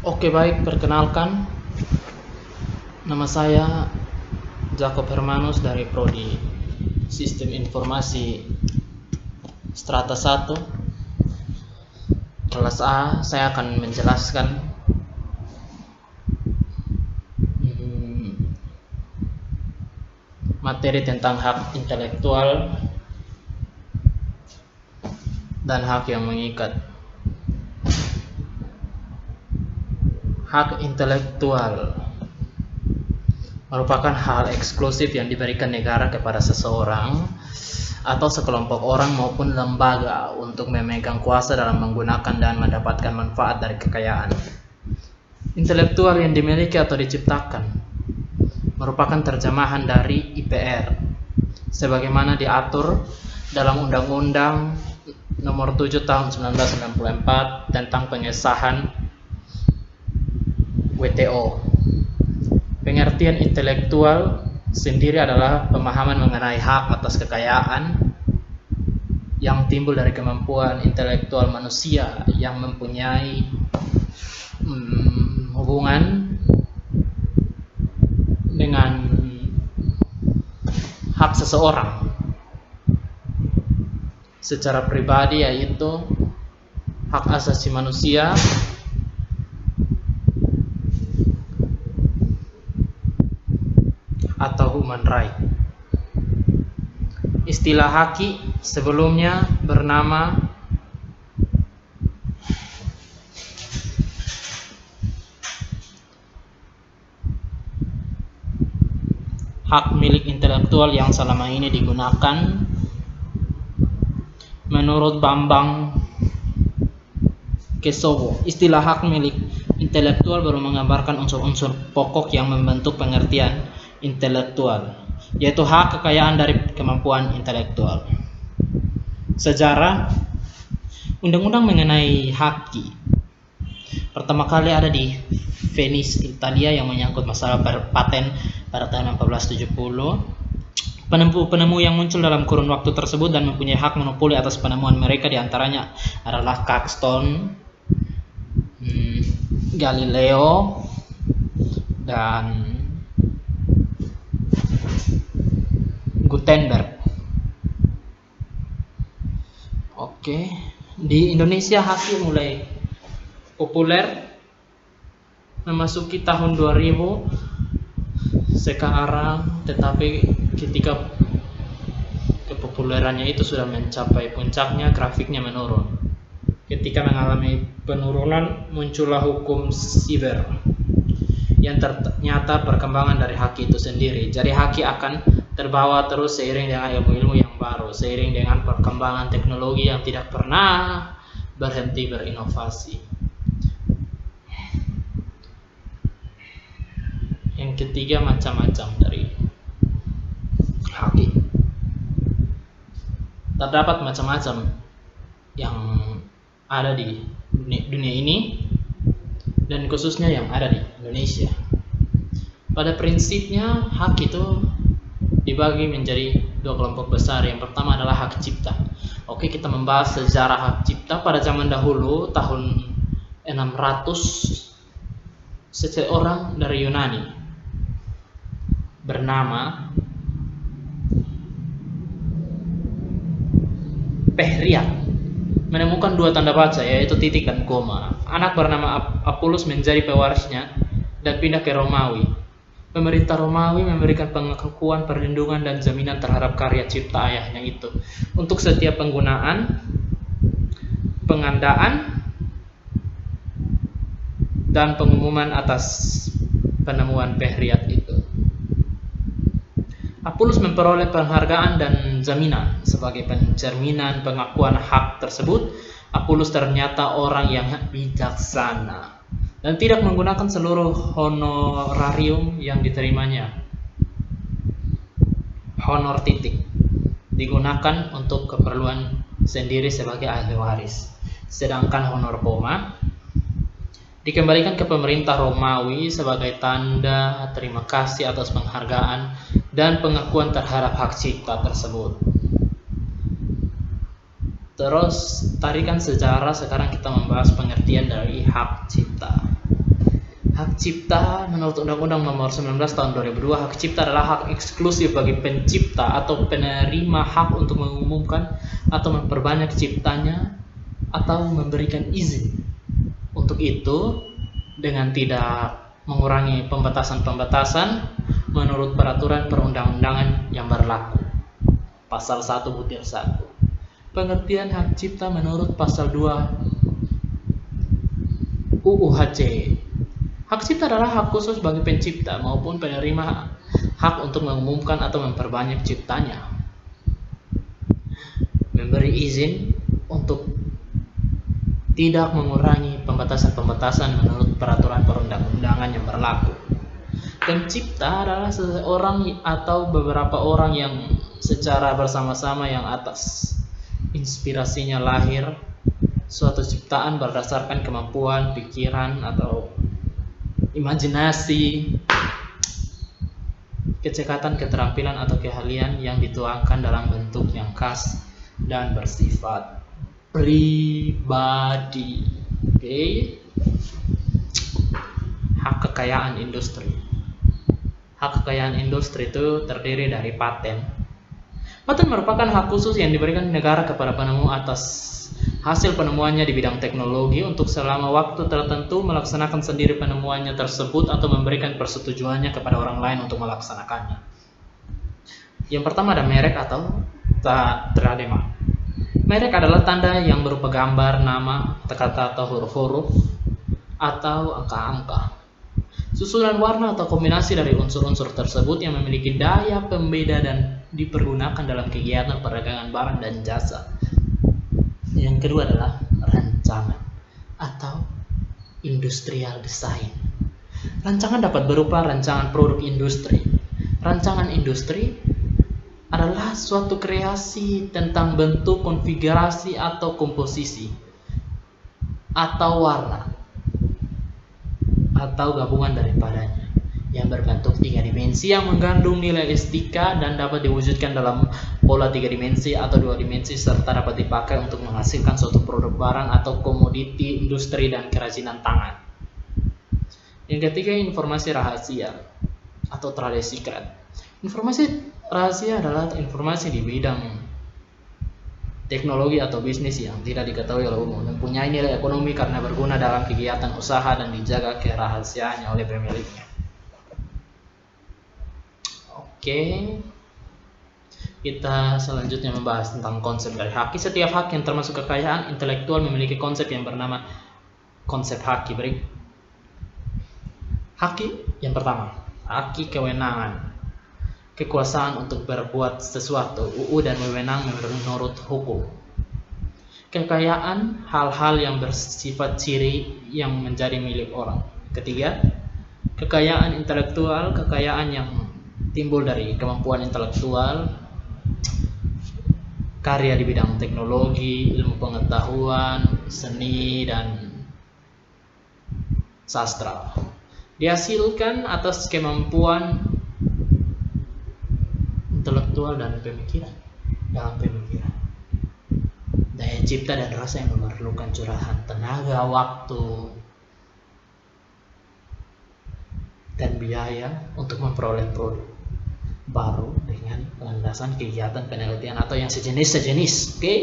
Oke, baik, perkenalkan, nama saya Jacob Hermanus dari Prodi Sistem Informasi Strata 1 kelas A. Saya akan menjelaskan materi tentang hak intelektual dan hak yang mengikat. Hak intelektual merupakan hal eksklusif yang diberikan negara kepada seseorang atau sekelompok orang maupun lembaga untuk memegang kuasa dalam menggunakan dan mendapatkan manfaat dari kekayaan intelektual yang dimiliki atau diciptakan. Merupakan terjemahan dari IPR sebagaimana diatur dalam Undang-Undang Nomor 7 Tahun 1994 tentang pengesahan WTO. Pengertian intelektual sendiri adalah pemahaman mengenai hak atas kekayaan yang timbul dari kemampuan intelektual manusia yang mempunyai hubungan dengan hak seseorang secara pribadi, yaitu hak asasi manusia, atau human right. Istilah haki sebelumnya bernama hak milik intelektual yang selama ini digunakan menurut Bambang Kesowo. Istilah hak milik intelektual baru menggambarkan unsur-unsur pokok yang membentuk pengertian intelektual, yaitu hak kekayaan dari kemampuan intelektual. Sejarah undang-undang mengenai haki pertama kali ada di Venice, Italia, yang menyangkut masalah paten pada tahun 1470. Penemu yang muncul dalam kurun waktu tersebut dan mempunyai hak monopoli atas penemuan mereka diantaranya adalah Caxton, Galileo, dan Gutenberg. Oke, di Indonesia haki mulai populer memasuki tahun 2000 sekarang, tetapi ketika kepopulerannya itu sudah mencapai puncaknya, grafiknya menurun. Ketika mengalami penurunan, muncullah hukum siber yang ternyata perkembangan dari haki itu sendiri. Jadi haki akan terbawa terus seiring dengan ilmu-ilmu yang baru, seiring dengan perkembangan teknologi yang tidak pernah berhenti berinovasi. Yang ketiga, macam-macam dari haki. Terdapat macam-macam yang ada di dunia ini dan khususnya yang ada di Indonesia. Pada prinsipnya hak itu dibagi menjadi dua kelompok besar. Yang pertama adalah hak cipta. Oke, kita membahas sejarah hak cipta. Pada zaman dahulu, tahun 600, seseorang dari Yunani bernama Pehriat menemukan dua tanda baca, yaitu titik dan koma. Anak bernama Apulus menjadi pewarisnya dan pindah ke Romawi. Pemerintah Romawi memberikan pengakuan, perlindungan, dan jaminan terhadap karya cipta ayahnya itu untuk setiap penggunaan, pengandaan, dan pengumuman atas penemuan Pehriat itu. Apulus memperoleh penghargaan dan jaminan sebagai pencerminan pengakuan hak tersebut. Apulus ternyata orang yang bijaksana dan tidak menggunakan seluruh honorarium yang diterimanya. Honor titik digunakan untuk keperluan sendiri sebagai ahli waris, sedangkan honor koma dikembalikan ke pemerintah Romawi sebagai tanda terima kasih atas penghargaan dan pengakuan terhadap hak cipta tersebut. Terus tarikan sejarah, sekarang kita membahas pengertian dari hak cipta. Hak cipta menurut Undang-Undang Nomor 19 Tahun 2002, hak cipta adalah hak eksklusif bagi pencipta atau penerima hak untuk mengumumkan atau memperbanyak ciptanya atau memberikan izin untuk itu dengan tidak mengurangi pembatasan-pembatasan menurut peraturan perundang-undangan yang berlaku. Pasal 1 butir 1. Pengertian hak cipta menurut pasal 2 UU HC. Hak cipta adalah hak khusus bagi pencipta maupun penerima hak untuk mengumumkan atau memperbanyak ciptanya, memberi izin untuk tidak mengurangi pembatasan-pembatasan menurut peraturan perundang-undangan yang berlaku. Pencipta adalah seseorang atau beberapa orang yang secara bersama-sama yang atas inspirasinya lahir suatu ciptaan berdasarkan kemampuan, pikiran, atau imajinasi, kecekatan, keterampilan, atau keahlian yang dituangkan dalam bentuk yang khas dan bersifat pribadi. Oke. Hak kekayaan industri. Hak kekayaan industri itu terdiri dari paten. Paten merupakan hak khusus yang diberikan negara kepada penemu atas hasil penemuannya di bidang teknologi untuk selama waktu tertentu melaksanakan sendiri penemuannya tersebut atau memberikan persetujuannya kepada orang lain untuk melaksanakannya. Yang pertama ada merek atau trademark. Merek adalah tanda yang berupa gambar, nama, kata-kata atau huruf-huruf atau angka-angka. Susunan warna atau kombinasi dari unsur-unsur tersebut yang memiliki daya pembeda dan dipergunakan dalam kegiatan perdagangan barang dan jasa. Yang kedua adalah rancangan atau industrial design. Rancangan dapat berupa rancangan produk industri. Rancangan industri adalah suatu kreasi tentang bentuk, konfigurasi atau komposisi atau warna atau gabungan daripadanya yang berbentuk 3 dimensi yang mengandung nilai estetika dan dapat diwujudkan dalam pola 3 dimensi atau 2 dimensi serta dapat dipakai untuk menghasilkan suatu produk barang atau komoditi industri dan kerajinan tangan. Yang ketiga, informasi rahasia atau trade secret. Informasi rahasia adalah informasi di bidang teknologi atau bisnis yang tidak diketahui oleh umum, mempunyai nilai ekonomi karena berguna dalam kegiatan usaha dan dijaga kerahasiaannya oleh pemiliknya. Oke, kita selanjutnya membahas tentang konsep dari haki. Setiap hak yang termasuk kekayaan intelektual memiliki konsep yang bernama konsep haki. Haki yang pertama, haki kewenangan, kekuasaan untuk berbuat sesuatu, dan wewenang menurut hukum. Kekayaan, hal-hal yang bersifat ciri yang menjadi milik orang. Ketiga, kekayaan intelektual, kekayaan yang timbul dari kemampuan intelektual, karya di bidang teknologi, ilmu pengetahuan, seni, dan sastra. Dihasilkan atas kemampuan intelektual dan dalam pemikiran. Daya cipta dan rasa yang memerlukan curahan tenaga, waktu, dan biaya untuk memperoleh produk baru dengan landasan kegiatan penelitian atau yang sejenis. Oke?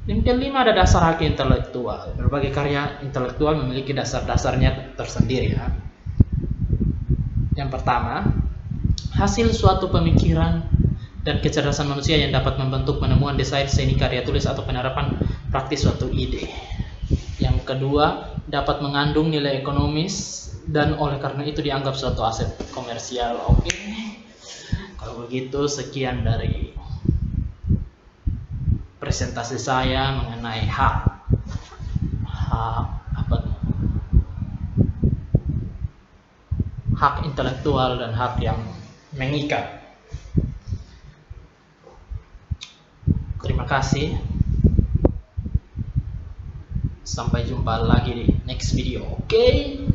Yang kelima ada dasar hak intelektual. Berbagai karya intelektual memiliki dasar-dasarnya tersendiri. Yang pertama, hasil suatu pemikiran dan kecerdasan manusia yang dapat membentuk penemuan, desain, seni, karya tulis, atau penerapan praktis suatu ide. Yang kedua, dapat mengandung nilai ekonomis dan oleh karena itu dianggap suatu aset komersial. Oke. Kalau begitu sekian dari presentasi saya mengenai hak intelektual dan hak yang mengikat. Terima kasih. Sampai jumpa lagi di next video. Oke?